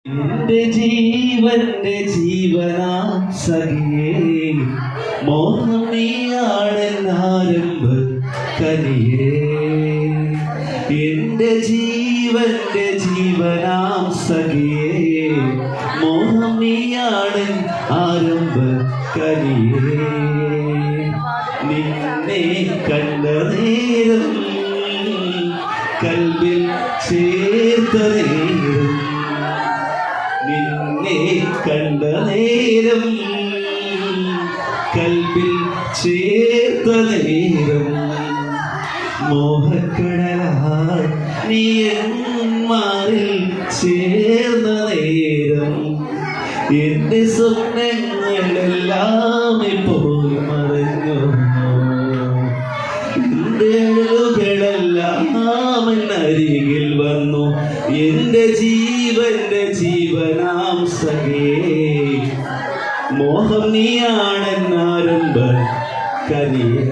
എന്റെ ജീവന്റെ ജീവനാ സഖിയേ മോഹം നീയാണെന്നാരംഭ കനിയേ. എന്റെ ജീവന്റെ ജീവനാം സഖിയേ മോഹം നീയാണ് ആരംഭ കനിയേ. നിന്നെ കണ്ട നേരം കൽവിൽ ചേർത്ത നേരം നിന്നെ കണ്ട നേരം കൽവിൽ ചേർത്ത നേരം മോഹക്കടലായി നീ മാറിൽ ചേർന്ന നേരം എന്റെ സ്വപ്നങ്ങളെല്ലാം ഇപ്പോൾ മറഞ്ഞു. എന്റെ അഴലുകളെല്ലാം എന്നരികിൽ വന്നു. എന്റെ ജീവന്റെ ജീവനാം സഖിയേ മോഹം നീയാണെന്നാരംഭ കനിയേ.